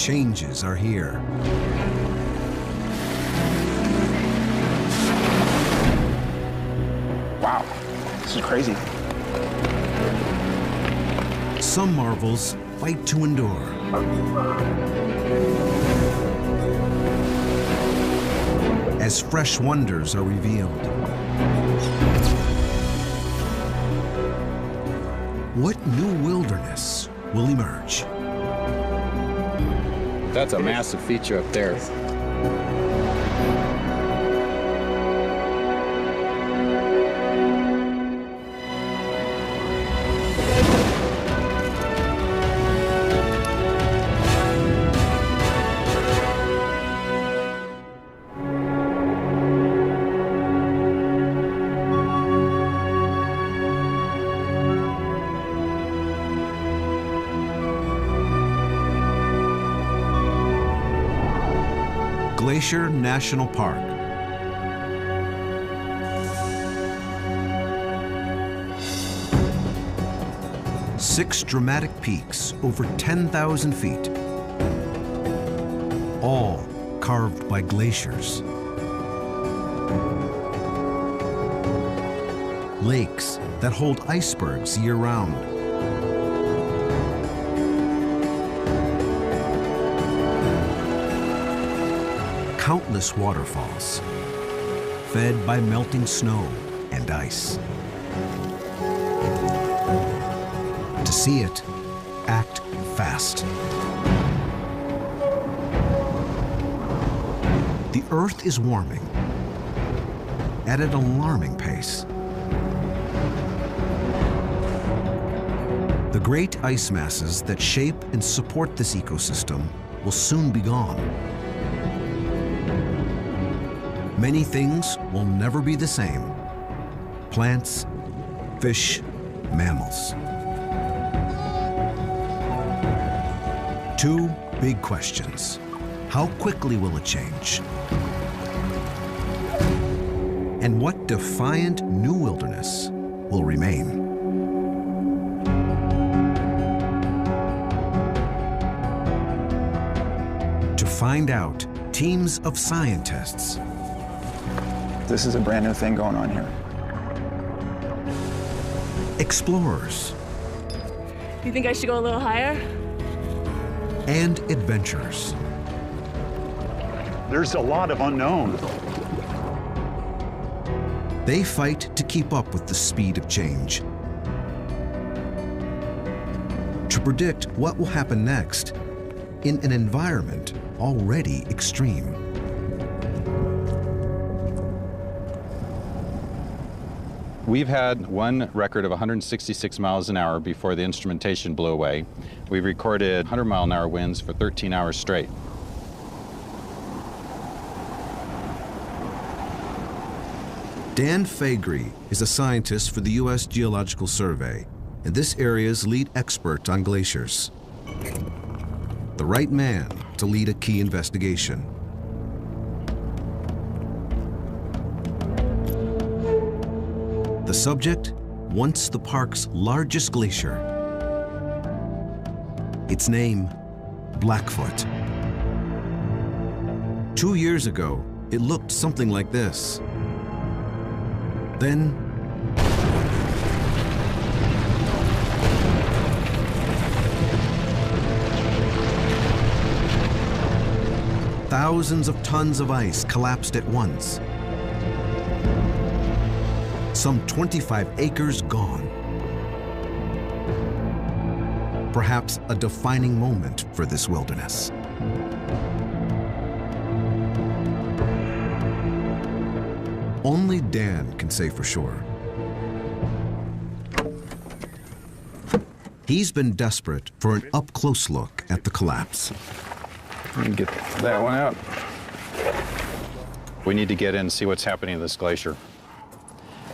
changes are here. Wow, this is crazy. Some marvels fight to endure. As fresh wonders are revealed. What new wilderness will emerge? That's a massive feature up there. Glacier National Park. Six dramatic peaks over 10,000 feet, all carved by glaciers. Lakes that hold icebergs year-round. Countless waterfalls, fed by melting snow and ice. To see it, act fast. The Earth is warming at an alarming pace. The great ice masses that shape and support this ecosystem will soon be gone. Many things will never be the same. Plants, fish, mammals. Two big questions. How quickly will it change? And what defiant new wilderness will remain? To find out, teams of scientists. This is a brand new thing going on here. Explorers. You think I should go a little higher? And adventurers. There's a lot of unknown. They fight to keep up with the speed of change. To predict what will happen next in an environment already extreme. We've had one record of 166 miles an hour before the instrumentation blew away. We recorded 100-mile-an-hour winds for 13 hours straight. Dan Faegre is a scientist for the U.S. Geological Survey and this area's lead expert on glaciers. The right man to lead a key investigation. The subject, once the park's largest glacier. Its name, Blackfoot. 2 years ago, it looked something like this. Then, thousands of tons of ice collapsed at once. Some 25 acres gone. Perhaps a defining moment for this wilderness. Only Dan can say for sure. He's been desperate for an up-close look at the collapse. Let me get that one out. We need to get in and see what's happening to this glacier.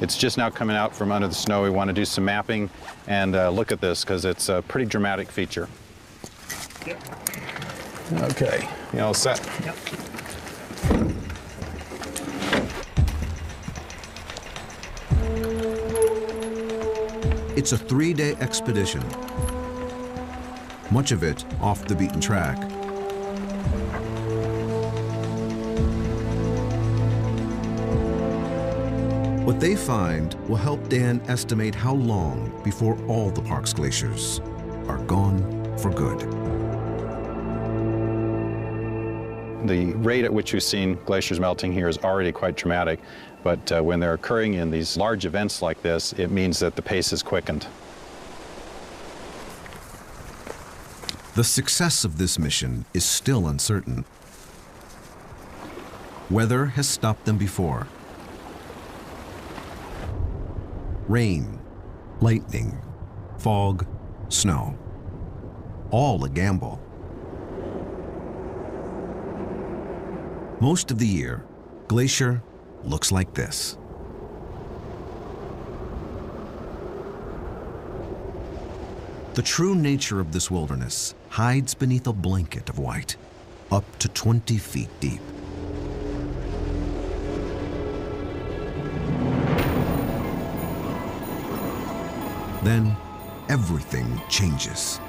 It's just now coming out from under the snow. We want to do some mapping and look at this because it's a pretty dramatic feature. Yep. Okay, you all set? Yep. It's a 3-day expedition, much of it off the beaten track. What they find will help Dan estimate how long before all the park's glaciers are gone for good. The rate at which we've seen glaciers melting here is already quite dramatic, but when they're occurring in these large events like this, it means that the pace is quickened. The success of this mission is still uncertain. Weather has stopped them before. Rain, lightning, fog, snow. All a gamble. Most of the year, Glacier looks like this. The true nature of this wilderness hides beneath a blanket of white, up to 20 feet deep. Then everything changes.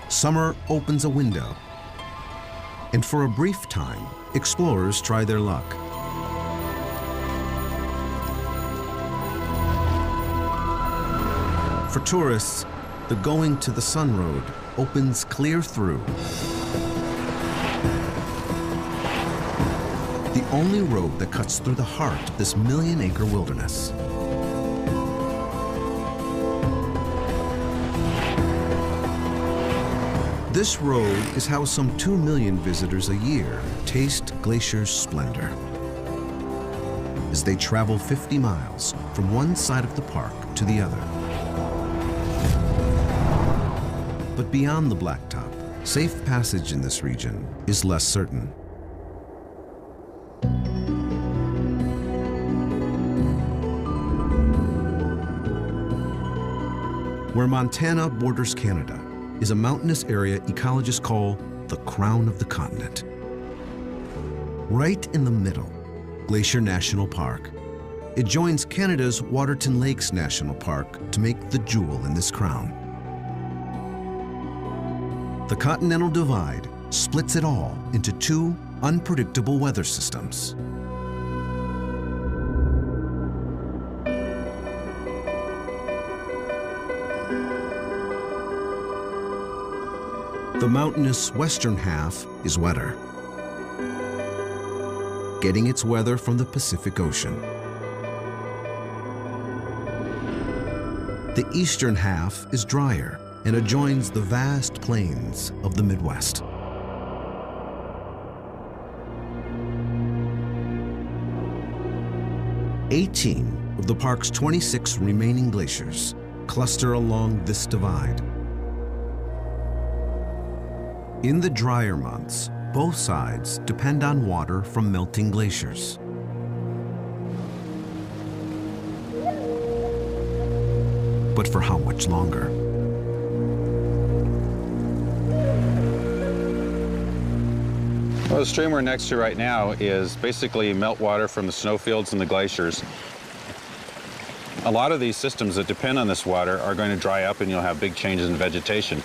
Summer opens a window, and for a brief time, explorers try their luck. For tourists, the Going to the Sun Road opens clear through. The only road that cuts through the heart of this million-acre wilderness. This road is how some 2 million visitors a year taste Glacier's splendor. As they travel 50 miles from one side of the park to the other. But beyond the blacktop, safe passage in this region is less certain. Where Montana borders Canada is a mountainous area ecologists call the crown of the continent. Right in the middle, Glacier National Park. It joins Canada's Waterton Lakes National Park to make the jewel in this crown. The Continental Divide splits it all into 2 unpredictable weather systems. The mountainous western half is wetter, getting its weather from the Pacific Ocean. The eastern half is drier and adjoins the vast plains of the Midwest. "18 of the park's 26 remaining glaciers cluster along this divide. In the drier months, both sides depend on water from melting glaciers. But for how much longer? Well, the stream we're next to right now is basically meltwater from the snowfields and the glaciers. A lot of these systems that depend on this water are going to dry up and you'll have big changes in vegetation.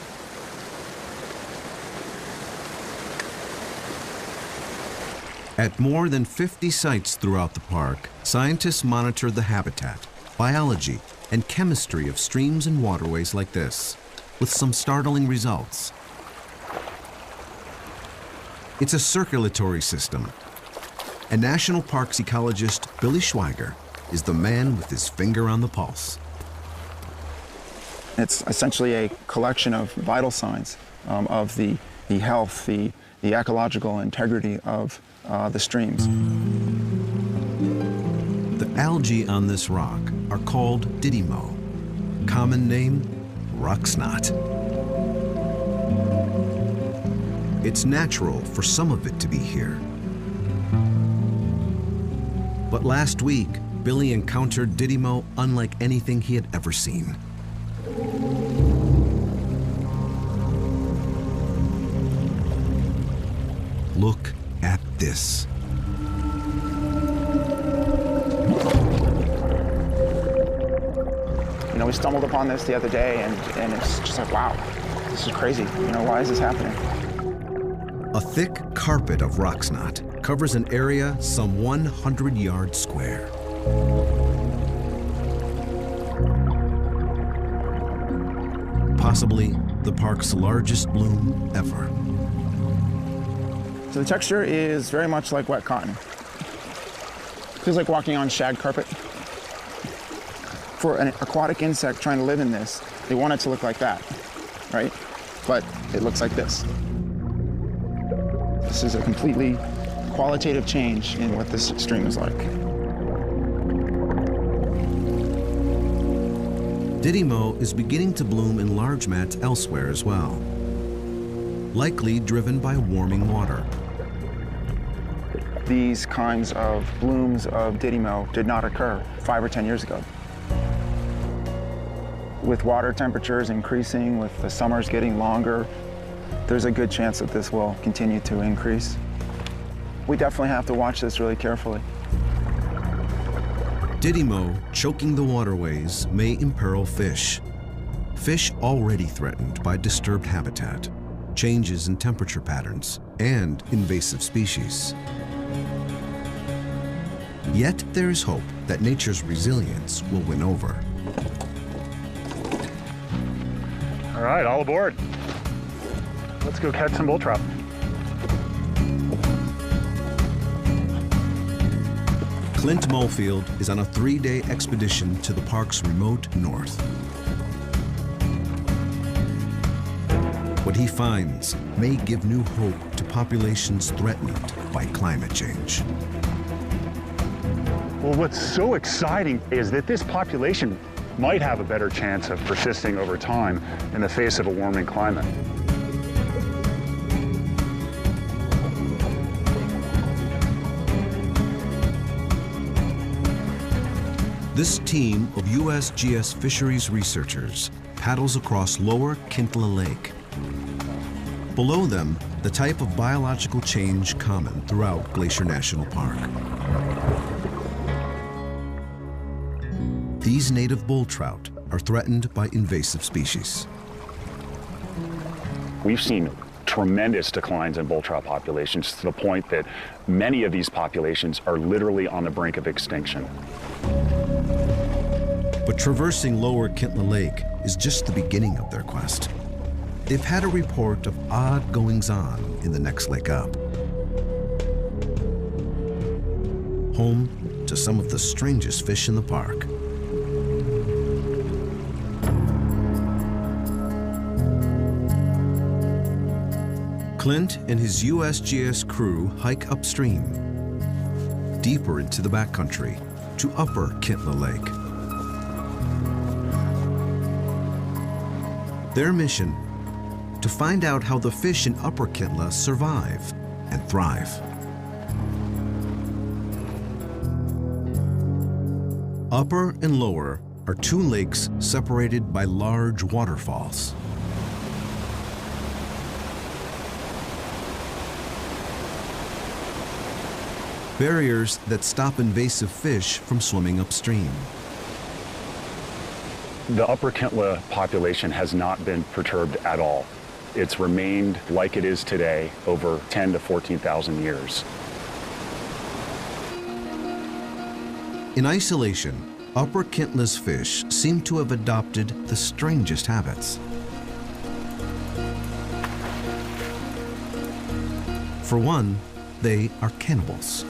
At more than 50 sites throughout the park, scientists monitor the habitat, biology, and chemistry of streams and waterways like this, with some startling results. It's a circulatory system, and National Parks ecologist Billy Schweiger is the man with his finger on the pulse. It's essentially a collection of vital signs of the health, the ecological integrity of the streams. The algae on this rock are called didymo. Common name, rock snot. It's natural for some of it to be here. But last week, Billy encountered didymo unlike anything he had ever seen. Look at this. You know, we stumbled upon this the other day, and it's just like, wow, this is crazy. You know, why is this happening? A thick carpet of rock snot covers an area some 100 yards square. Possibly the park's largest bloom ever. So the texture is very much like wet cotton. Feels like walking on shag carpet. For an aquatic insect trying to live in this, they want it to look like that, right? But it looks like this. This is a completely qualitative change in what this stream is like. Didymo is beginning to bloom in large mats elsewhere as well, likely driven by warming water. These kinds of blooms of Didymo did not occur 5 or 10 years ago. With water temperatures increasing, with the summers getting longer, there's a good chance that this will continue to increase. We definitely have to watch this really carefully. Didymo choking the waterways may imperil fish. Fish already threatened by disturbed habitat, changes in temperature patterns, and invasive species. Yet there is hope that nature's resilience will win over. All right, all aboard. Let's go catch some bull trout. Clint Molefield is on a 3-day expedition to the park's remote north. What he finds may give new hope to populations threatened by climate change. Well, what's so exciting is that this population might have a better chance of persisting over time in the face of a warming climate. This team of USGS fisheries researchers paddles across Lower Kintla Lake. Below them, the type of biological change common throughout Glacier National Park. These native bull trout are threatened by invasive species. We've seen tremendous declines in bull trout populations to the point that many of these populations are literally on the brink of extinction. But traversing Lower Kintla Lake is just the beginning of their quest. They've had a report of odd goings-on in the next lake up. Home to some of the strangest fish in the park. Clint and his USGS crew hike upstream, deeper into the backcountry to Upper Kintla Lake. Their mission, to find out how the fish in Upper Kintla survive and thrive. Upper and Lower are 2 lakes separated by large waterfalls. Barriers that stop invasive fish from swimming upstream. The Upper Kintla population has not been perturbed at all. It's remained like it is today over 10 to 14,000 years. In isolation, Upper Kintla's fish seem to have adopted the strangest habits. For one, they are cannibals.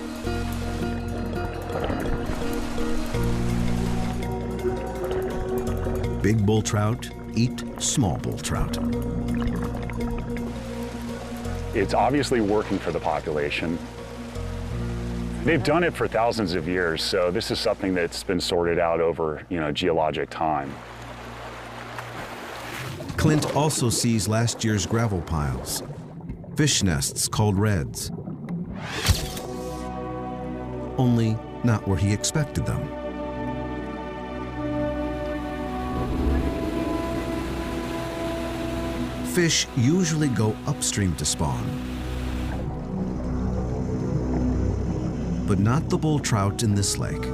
Big bull trout eat small bull trout. It's obviously working for the population. They've done it for thousands of years, so this is something that's been sorted out over, geologic time. Clint also sees last year's gravel piles, fish nests called redds. Only not where he expected them. Fish usually go upstream to spawn, but not the bull trout in this lake.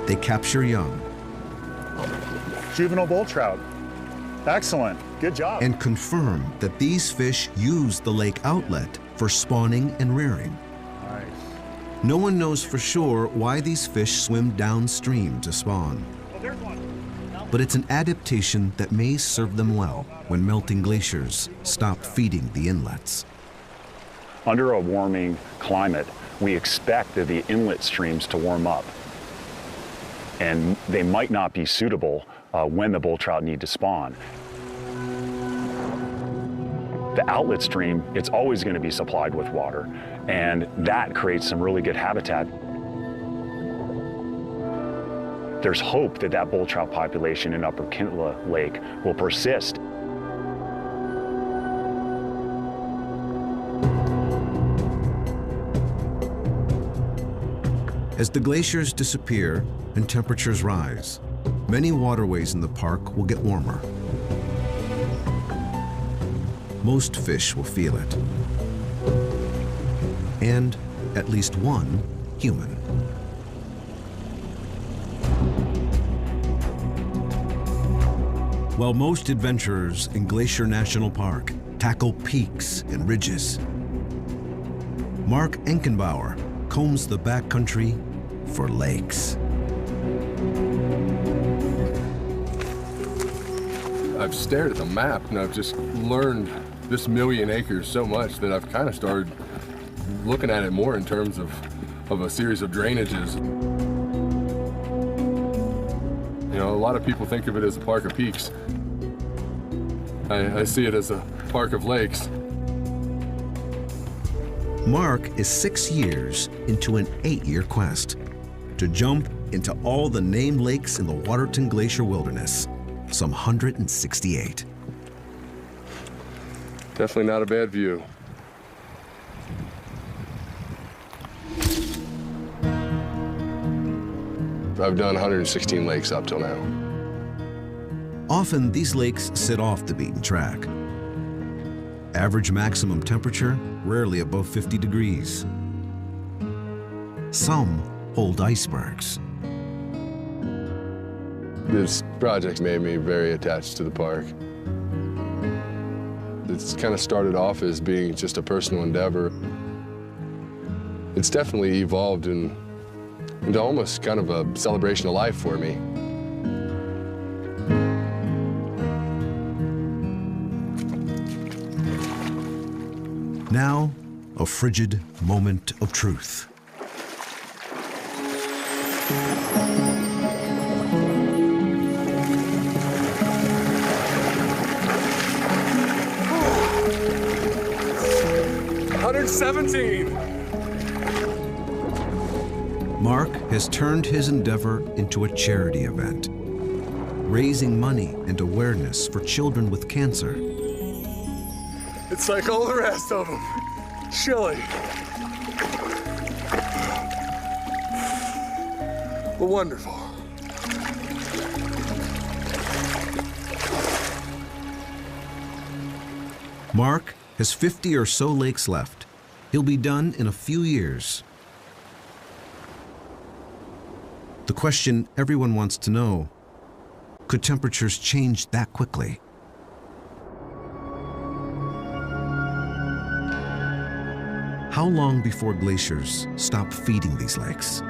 They capture young Juvenile bull trout. Excellent. Good job. and confirm that these fish use the lake outlet for spawning and rearing. Nice. No one knows for sure why these fish swim downstream to spawn. Oh, there's one. But it's an adaptation that may serve them well when melting glaciers stop feeding the inlets. Under a warming climate, we expect that the inlet streams to warm up. And they might not be suitable when the bull trout need to spawn. The outlet stream, it's always going to be supplied with water, and that creates some really good habitat. There's hope that that bull trout population in Upper Kintla Lake will persist. As the glaciers disappear and temperatures rise, many waterways in the park will get warmer. Most fish will feel it. And at least one human. While most adventurers in Glacier National Park tackle peaks and ridges, Mark Enkenbauer combs the backcountry for lakes. I've stared at the map and I've just learned this 1,000,000 acres so much that I've kind of started looking at it more in terms of a series of drainages. You know, a lot of people think of it as a park of peaks. I see it as a park of lakes. Mark is 6 years into an 8-year quest to jump into all the named lakes in the Waterton Glacier Wilderness, some 168. Definitely not a bad view. I've done 116 lakes up till now. Often these lakes sit off the beaten track. Average maximum temperature, rarely above 50 degrees. Some hold icebergs. This project made me very attached to the park. It's kind of started off as being just a personal endeavor. It's definitely evolved into almost kind of a celebration of life for me. Now, a frigid moment of truth. Mark has turned his endeavor into a charity event, raising money and awareness for children with cancer. It's like all the rest of them. Chilly. But wonderful. Mark has 50 or so lakes left. He'll be done in a few years. The question everyone wants to know, could temperatures change that quickly? How long before glaciers stop feeding these lakes?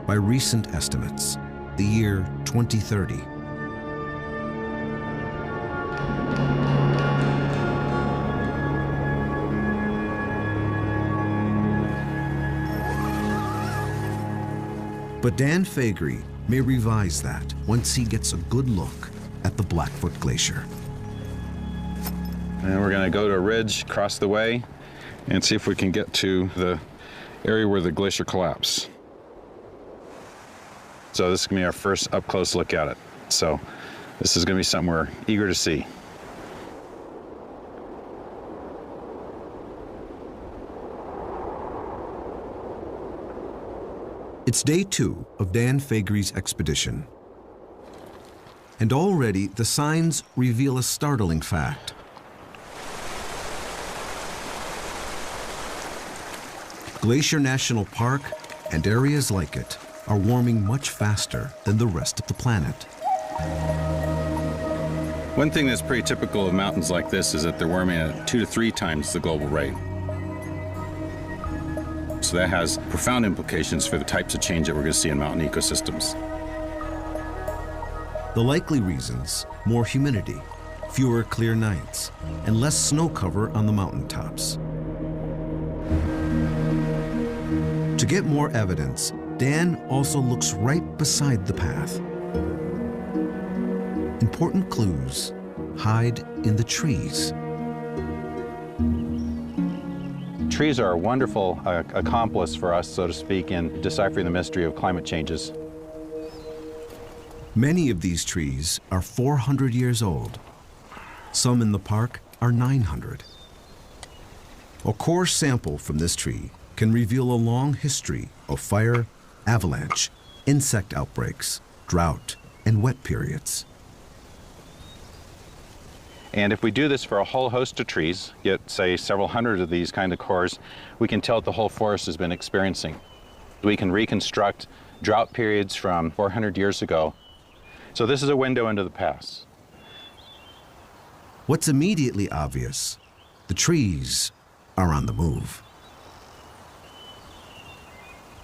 By recent estimates, the year 2030. But Dan Faegre may revise that once he gets a good look at the Blackfoot Glacier. And we're going to go to a ridge across the way and see if we can get to the area where the glacier collapsed. So this is going to be our first up-close look at it. So this is going to be something we're eager to see. It's day 2 of Dan Faegre's expedition. And already the signs reveal a startling fact. Glacier National Park and areas like it are warming much faster than the rest of the planet. One thing that's pretty typical of mountains like this is that they're warming at 2 to 3 times the global rate. So that has profound implications for the types of change that we're going to see in mountain ecosystems. The likely reasons: more humidity, fewer clear nights, and less snow cover on the mountaintops. To get more evidence, Dan also looks right beside the path. Important clues hide in the trees. Trees are a wonderful accomplice for us, so to speak, in deciphering the mystery of climate changes. Many of these trees are 400 years old. Some in the park are 900. A core sample from this tree can reveal a long history of fire, avalanche, insect outbreaks, drought, and wet periods. And if we do this for a whole host of trees, get, say, several hundred of these kind of cores, we can tell what the whole forest has been experiencing. We can reconstruct drought periods from 400 years ago. So this is a window into the past. What's immediately obvious: the trees are on the move.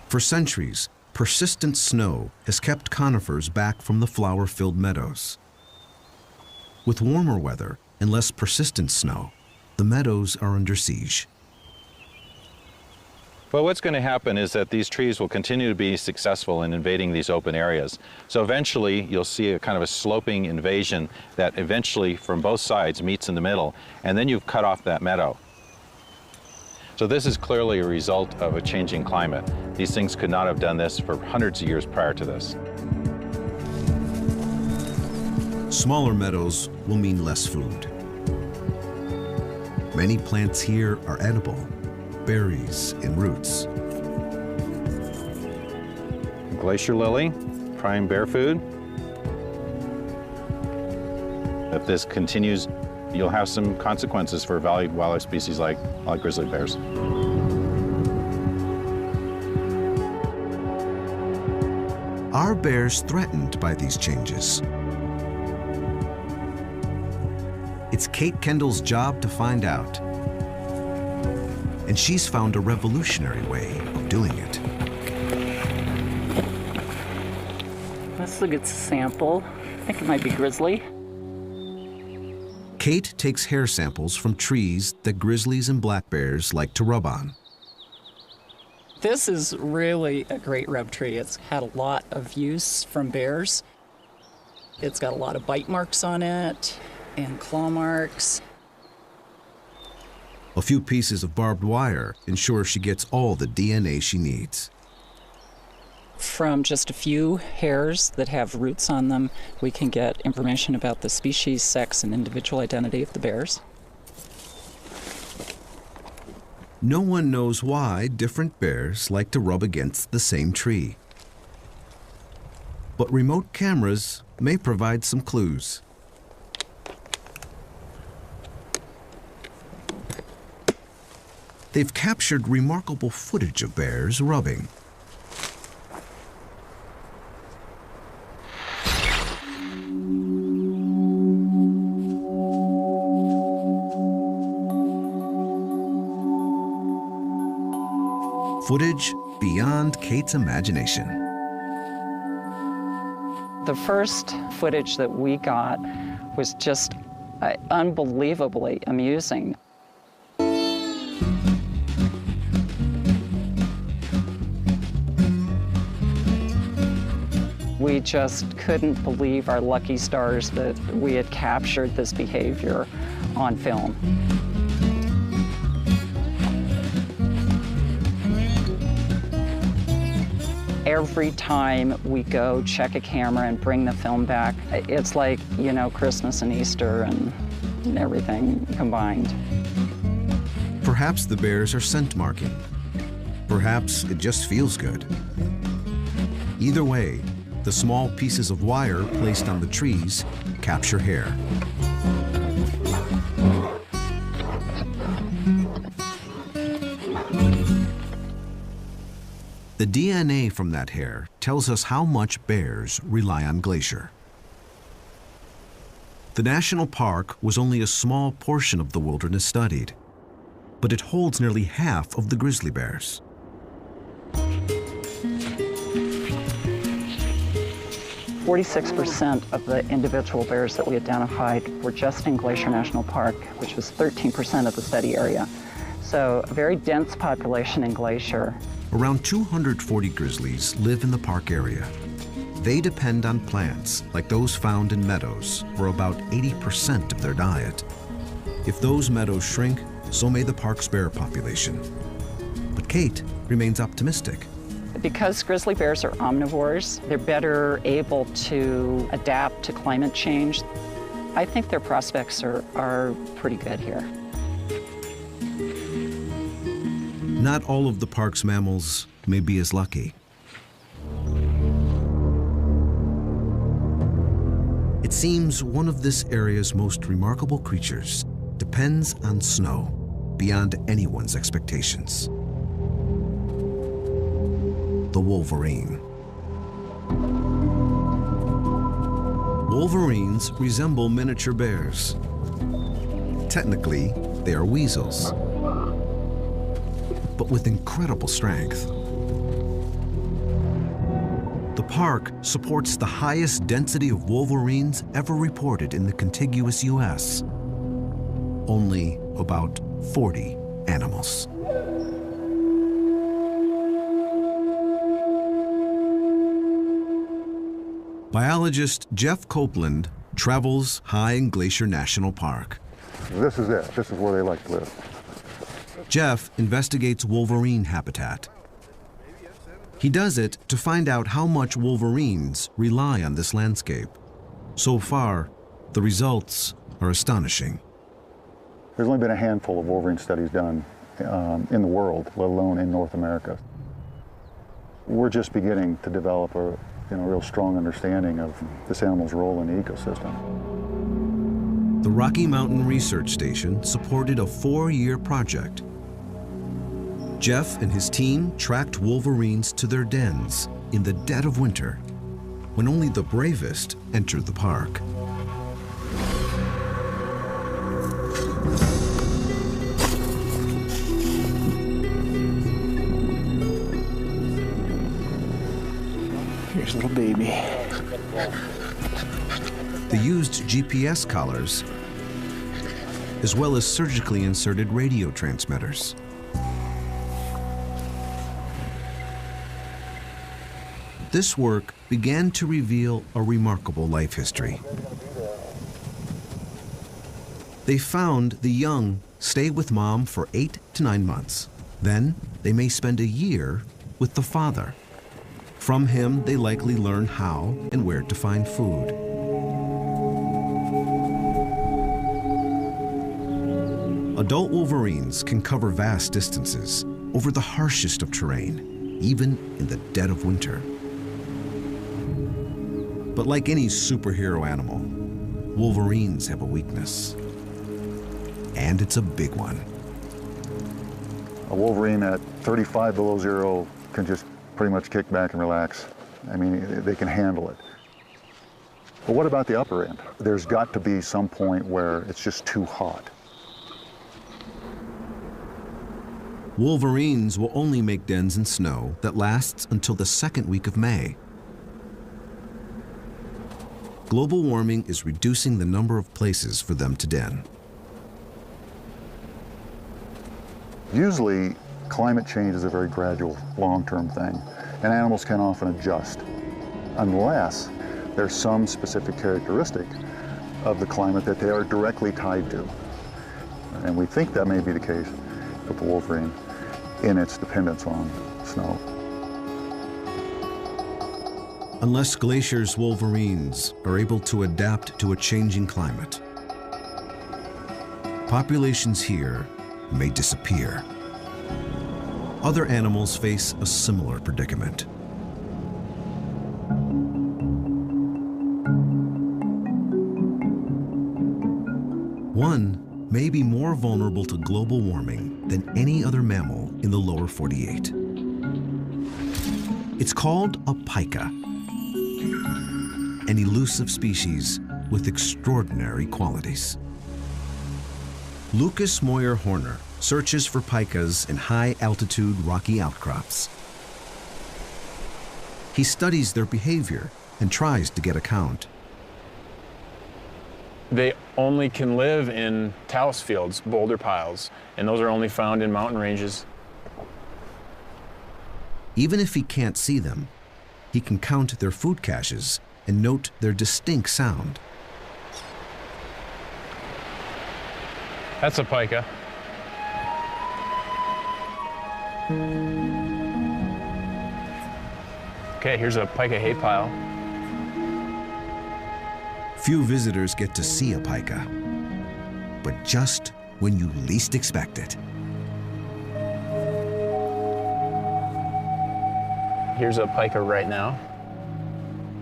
For centuries, persistent snow has kept conifers back from the flower-filled meadows. With warmer weather and less persistent snow, the meadows are under siege. Well, what's going to happen is that these trees will continue to be successful in invading these open areas. So eventually you'll see a kind of a sloping invasion that eventually from both sides meets in the middle, and then you've cut off that meadow. So this is clearly a result of a changing climate. These things could not have done this for hundreds of years prior to this. Smaller meadows will mean less food. Many plants here are edible: berries and roots. Glacier lily, prime bear food. If this continues, you'll have some consequences for valued wildlife species like grizzly bears. Are bears threatened by these changes? It's Kate Kendall's job to find out. And she's found a revolutionary way of doing it. Let's look at the sample. I think it might be grizzly. Kate takes hair samples from trees that grizzlies and black bears like to rub on. This is really a great rub tree. It's had a lot of use from bears. It's got a lot of bite marks on it and claw marks. A few pieces of barbed wire ensure she gets all the DNA she needs. From just a few hairs that have roots on them, we can get information about the species, sex, and individual identity of the bears. No one knows why different bears like to rub against the same tree. But remote cameras may provide some clues. They've captured remarkable footage of bears rubbing. Footage beyond Kate's imagination. The first footage that we got was just unbelievably amusing. We just couldn't believe our lucky stars that we had captured this behavior on film. Every time we go check a camera and bring the film back, it's like, you know, Christmas and Easter and everything combined. Perhaps the bears are scent marking. Perhaps it just feels good. Either way, the small pieces of wire placed on the trees capture hair. The DNA from that hair tells us how much bears rely on Glacier. The national park was only a small portion of the wilderness studied, but it holds nearly half of the grizzly bears. 46% of the individual bears that we identified were just in Glacier National Park, which was 13% of the study area. So a very dense population in Glacier. Around 240 grizzlies live in the park area. They depend on plants like those found in meadows for about 80% of their diet. If those meadows shrink, so may the park's bear population. But Kate remains optimistic. Because grizzly bears are omnivores, they're better able to adapt to climate change. I think their prospects are pretty good here. Not all of the park's mammals may be as lucky. It seems one of this area's most remarkable creatures depends on snow beyond anyone's expectations. The wolverine. Wolverines resemble miniature bears. Technically, they are weasels, but with incredible strength. The park supports the highest density of wolverines ever reported in the contiguous U.S. Only about 40 animals. Biologist Jeff Copeland travels high in Glacier National Park. This is it. This is where they like to live. Jeff investigates wolverine habitat. He does it to find out how much wolverines rely on this landscape. So far, the results are astonishing. There's only been a handful of wolverine studies done in the world, let alone in North America. We're just beginning to develop a real strong understanding of this animal's role in the ecosystem. The Rocky Mountain Research Station supported a 4-year project. Jeff and his team tracked wolverines to their dens in the dead of winter, when only the bravest entered the park. Here's little baby. They used GPS collars, as well as surgically inserted radio transmitters. This work began to reveal a remarkable life history. They found the young stay with mom for 8 to 9 months. Then they may spend a year with the father. From him, they likely learn how and where to find food. Adult wolverines can cover vast distances over the harshest of terrain, even in the dead of winter. But like any superhero animal, wolverines have a weakness. And it's a big one. A wolverine at 35 below zero can just pretty much kick back and relax. I mean, they can handle it. But what about the upper end? There's got to be some point where it's just too hot. Wolverines will only make dens in snow that lasts until the 2nd week of May. Global warming is reducing the number of places for them to den. Usually, climate change is a very gradual, long-term thing, and animals can often adjust, unless there's some specific characteristic of the climate that they are directly tied to. And we think that may be the case with the wolverine in its dependence on snow. Unless Glacier's wolverines are able to adapt to a changing climate, populations here may disappear. Other animals face a similar predicament. One may be more vulnerable to global warming than any other mammal in the lower 48. It's called a pika, an elusive species with extraordinary qualities. Lucas Moyer Horner searches for pikas in high-altitude rocky outcrops. He studies their behavior and tries to get a count. They only can live in talus fields, boulder piles, and those are only found in mountain ranges. Even if he can't see them, he can count their food caches and note their distinct sound. That's a pika. Okay, here's a pika hay pile. Few visitors get to see a pika, but just when you least expect it. Here's a pika right now.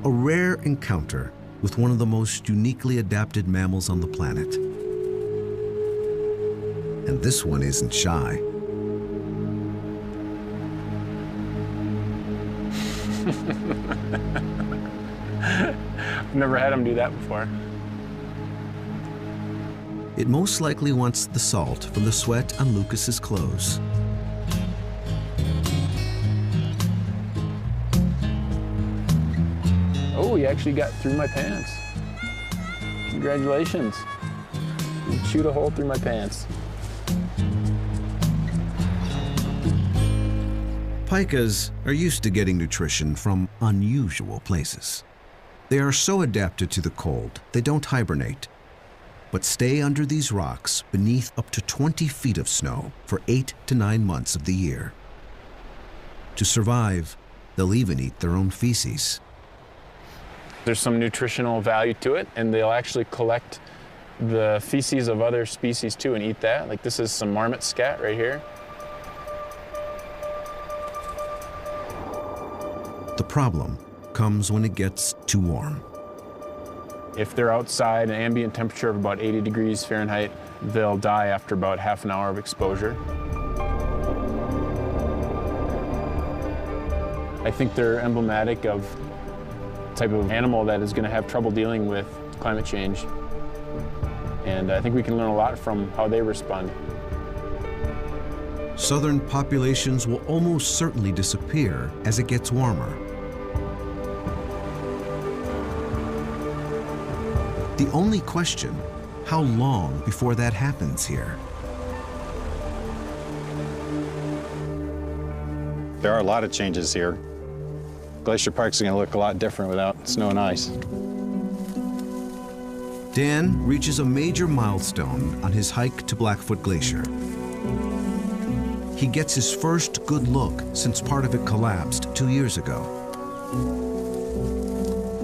A rare encounter with one of the most uniquely adapted mammals on the planet. And this one isn't shy. I've never had him do that before. It most likely wants the salt from the sweat on Lucas's clothes. Oh, he actually got through my pants. Congratulations. You chewed a hole through my pants. Pikas are used to getting nutrition from unusual places. They are so adapted to the cold, they don't hibernate, but stay under these rocks beneath up to 20 feet of snow for 8 to 9 months of the year. To survive, they'll even eat their own feces. There's some nutritional value to it, and they'll actually collect the feces of other species too and eat that. Like this is some marmot scat right here. The problem comes when it gets too warm. If they're outside an ambient temperature of about 80 degrees Fahrenheit, they'll die after about half an hour of exposure. I think they're emblematic of the type of animal that is going to have trouble dealing with climate change. And I think we can learn a lot from how they respond. Southern populations will almost certainly disappear as it gets warmer. The only question, how long before that happens here? There are a lot of changes here. Glacier Park's going to look a lot different without snow and ice. Dan reaches a major milestone on his hike to Blackfoot Glacier. He gets his first good look since part of it collapsed 2 years ago.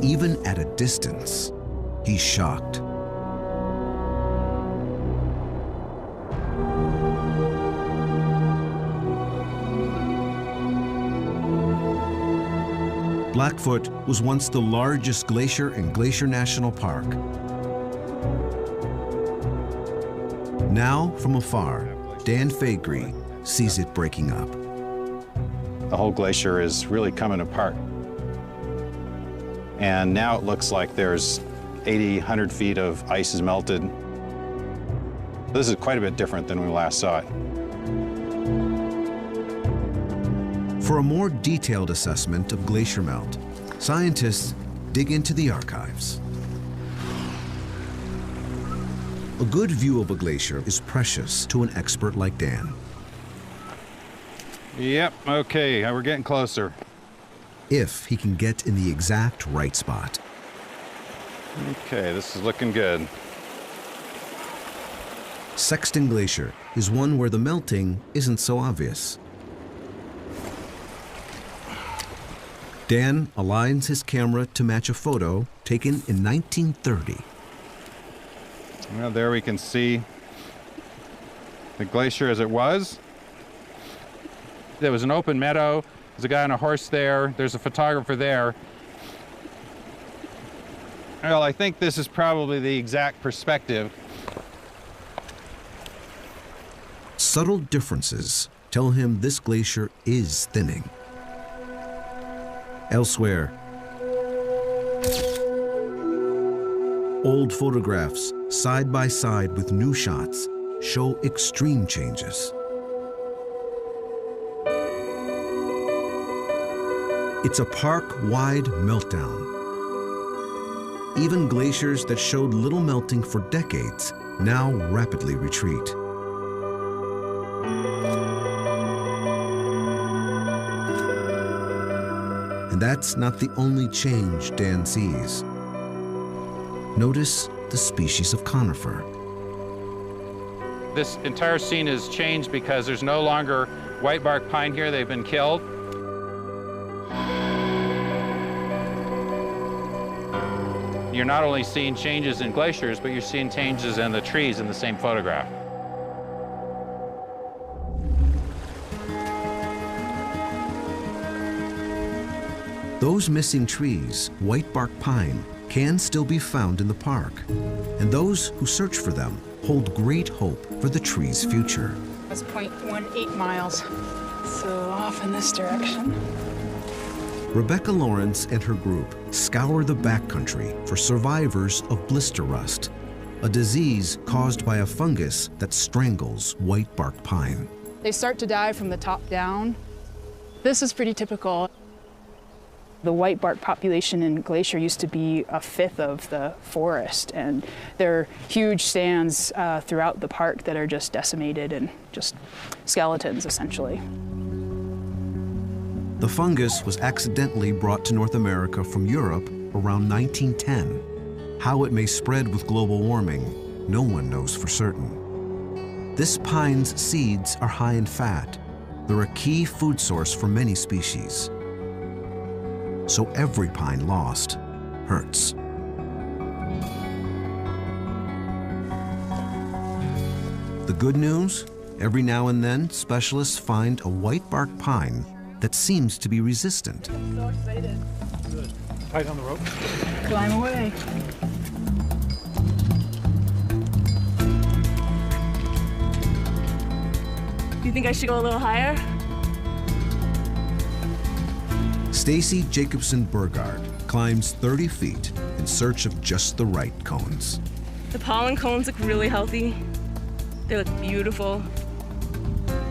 Even at a distance, he's shocked. Blackfoot was once the largest glacier in Glacier National Park. Now, from afar, Dan Faegre sees it breaking up. The whole glacier is really coming apart. And now it looks like there's 80, 100 feet of ice is melted. This is quite a bit different than when we last saw it. For a more detailed assessment of glacier melt, scientists dig into the archives. A good view of a glacier is precious to an expert like Dan. Yep, okay, we're getting closer. If he can get in the exact right spot. Okay, this is looking good. Sexton Glacier is one where the melting isn't so obvious. Dan aligns his camera to match a photo taken in 1930. Well, there we can see the glacier as it was. There was an open meadow. There's a guy on a horse there. There's a photographer there. Well, I think this is probably the exact perspective. Subtle differences tell him this glacier is thinning. Elsewhere, old photographs, side by side with new shots, show extreme changes. It's a park-wide meltdown. Even glaciers that showed little melting for decades now rapidly retreat. And that's not the only change Dan sees. Notice the species of conifer. This entire scene has changed because there's no longer whitebark pine here. They've been killed. You're not only seeing changes in glaciers, but you're seeing changes in the trees in the same photograph. Those missing trees, whitebark pine, can still be found in the park. And those who search for them hold great hope for the tree's future. That's 0.18 miles, so off in this direction. Rebecca Lawrence and her group scour the backcountry for survivors of blister rust, a disease caused by a fungus that strangles whitebark pine. They start to die from the top down. This is pretty typical. The whitebark population in Glacier used to be a fifth of the forest, and there are huge stands throughout the park that are just decimated and just skeletons, essentially. The fungus was accidentally brought to North America from Europe around 1910. How it may spread with global warming, no one knows for certain. This pine's seeds are high in fat. They're a key food source for many species. So every pine lost hurts. The good news? Every now and then, specialists find a whitebark pine that seems to be resistant. I'm so excited. Good. Tight on the rope. Climb away. You think I should go a little higher? Stacy Jacobson Burgard climbs 30 feet in search of just the right cones. The pollen cones look really healthy. They look beautiful.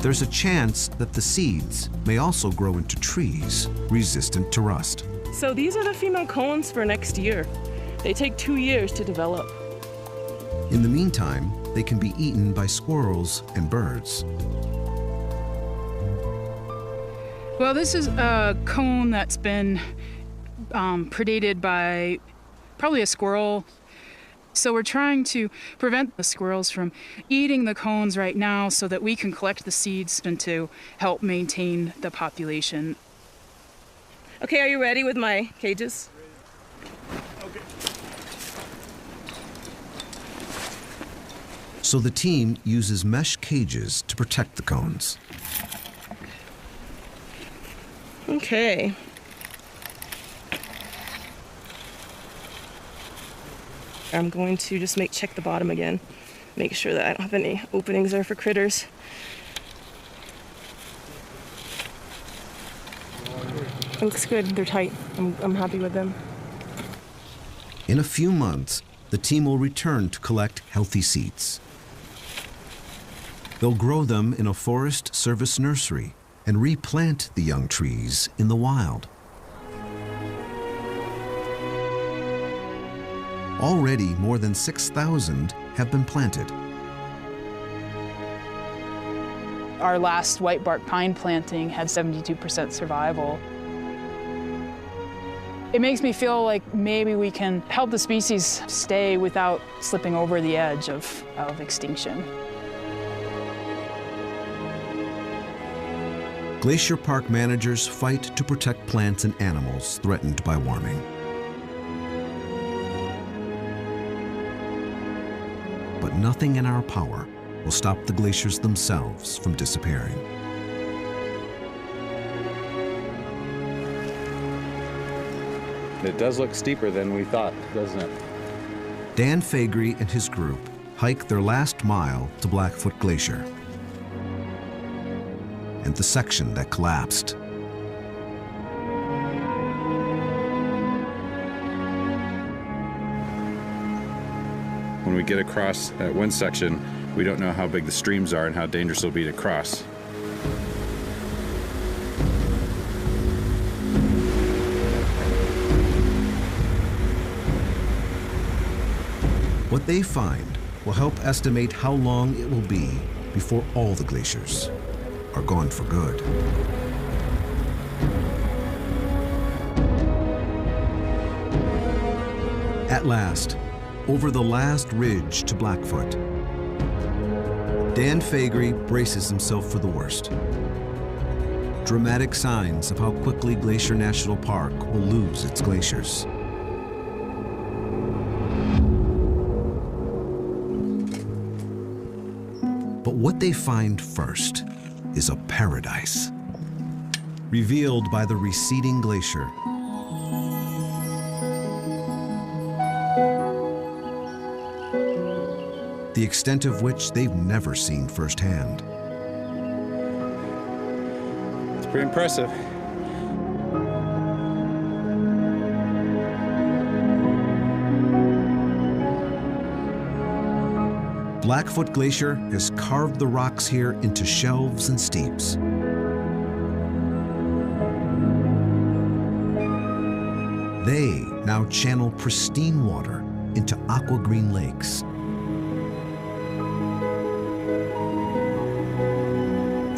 There's a chance that the seeds may also grow into trees resistant to rust. So these are the female cones for next year. They take 2 years to develop. In the meantime, they can be eaten by squirrels and birds. Well, this is a cone that's been predated by probably a squirrel. So we're trying to prevent the squirrels from eating the cones right now so that we can collect the seeds and to help maintain the population. Okay, are you ready with my cages? Okay. So the team uses mesh cages to protect the cones. Okay. I'm going to just check the bottom again. Make sure that I don't have any openings there for critters. Looks good, they're tight. I'm happy with them. In a few months, the team will return to collect healthy seeds. They'll grow them in a Forest Service nursery and replant the young trees in the wild. Already, more than 6,000 have been planted. Our last whitebark pine planting had 72% survival. It makes me feel like maybe we can help the species stay without slipping over the edge of extinction. Glacier Park managers fight to protect plants and animals threatened by warming. But nothing in our power will stop the glaciers themselves from disappearing. It does look steeper than we thought, doesn't it? Dan Faegre and his group hike their last mile to Blackfoot Glacier and the section that collapsed. when we get across that one section, we don't know how big the streams are and how dangerous it'll be to cross. What they find will help estimate how long it will be before all the glaciers are gone for good. At last, over the last ridge to Blackfoot, Dan Faegre braces himself for the worst. Dramatic signs of how quickly Glacier National Park will lose its glaciers. But what they find first is a paradise, revealed by the receding glacier. The extent of which they've never seen firsthand. It's pretty impressive. Blackfoot Glacier has carved the rocks here into shelves and steeps. They now channel pristine water into aqua-green lakes.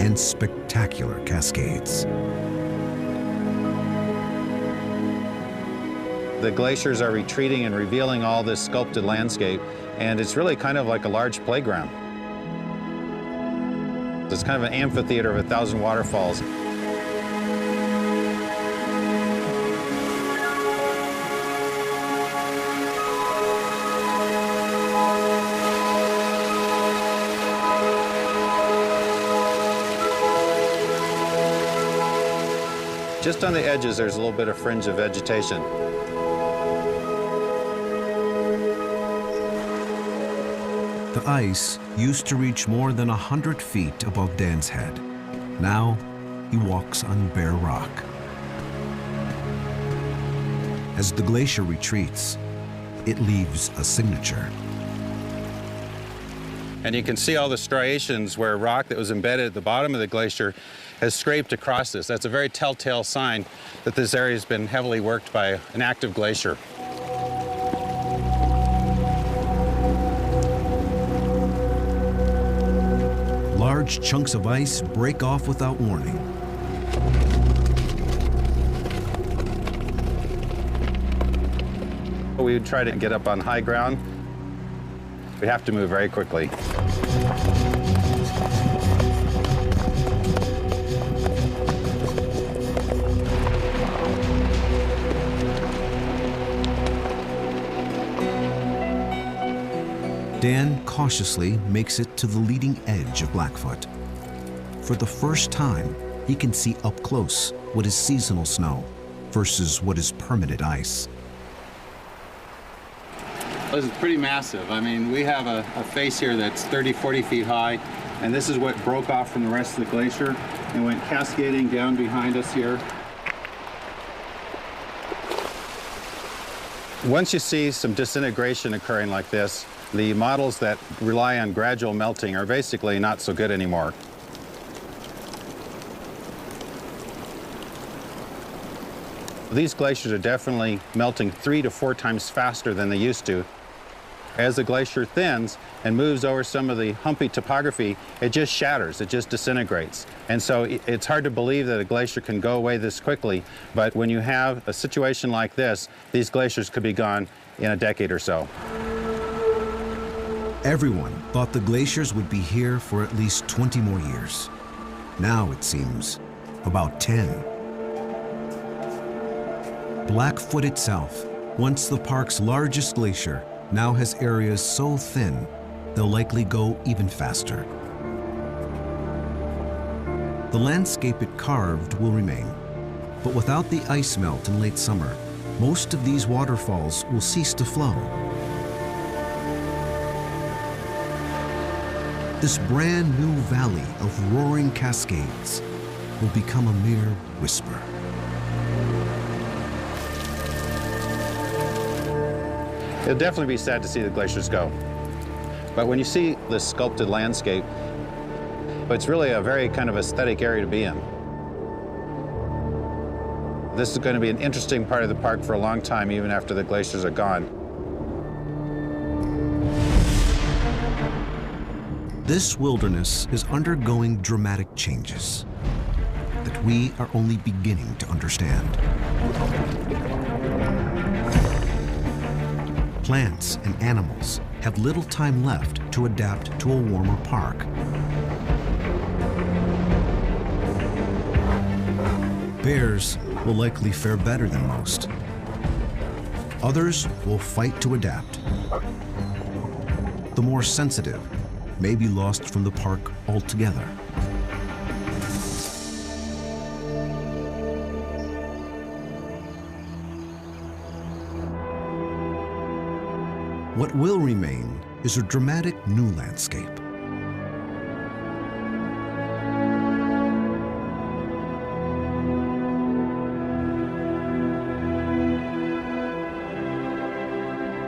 And spectacular cascades. The glaciers are retreating and revealing all this sculpted landscape, and it's really kind of like a large playground. It's kind of an amphitheater of 1,000 waterfalls. Just on the edges, there's a little bit of fringe of vegetation. The ice used to reach more than 100 feet above Dan's head. Now, he walks on bare rock. As the glacier retreats, it leaves a signature. And you can see all the striations where rock that was embedded at the bottom of the glacier has scraped across this. That's a very telltale sign that this area has been heavily worked by an active glacier. Large chunks of ice break off without warning. We would try to get up on high ground. We have to move very quickly. Dan cautiously makes it to the leading edge of Blackfoot. For the first time, he can see up close what is seasonal snow versus what is permanent ice. This is pretty massive. I mean, we have a face here that's 30, 40 feet high, and this is what broke off from the rest of the glacier and went cascading down behind us here. Once you see some disintegration occurring like this, the models that rely on gradual melting are basically not so good anymore. These glaciers are definitely melting 3 to 4 times faster than they used to. As the glacier thins and moves over some of the humpy topography, it just shatters, it just disintegrates. And so it's hard to believe that a glacier can go away this quickly, but when you have a situation like this, these glaciers could be gone in a decade or so. Everyone thought the glaciers would be here for at least 20 more years. Now it seems about 10. Blackfoot itself, once the park's largest glacier, now has areas so thin they'll likely go even faster. The landscape it carved will remain, but without the ice melt in late summer, most of these waterfalls will cease to flow. This brand new valley of roaring cascades will become a mere whisper. It'll definitely be sad to see the glaciers go. But when you see this sculpted landscape, it's really a very kind of aesthetic area to be in. This is going to be an interesting part of the park for a long time, even after the glaciers are gone. This wilderness is undergoing dramatic changes that we are only beginning to understand. Plants and animals have little time left to adapt to a warmer park. Bears will likely fare better than most. Others will fight to adapt. The more sensitive may be lost from the park altogether. What will remain is a dramatic new landscape.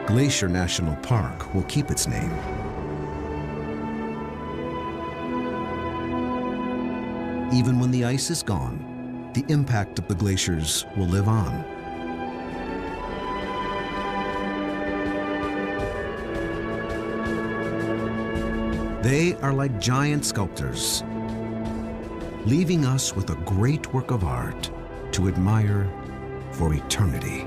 Glacier National Park will keep its name. Even when the ice is gone, the impact of the glaciers will live on. They are like giant sculptors, leaving us with a great work of art to admire for eternity.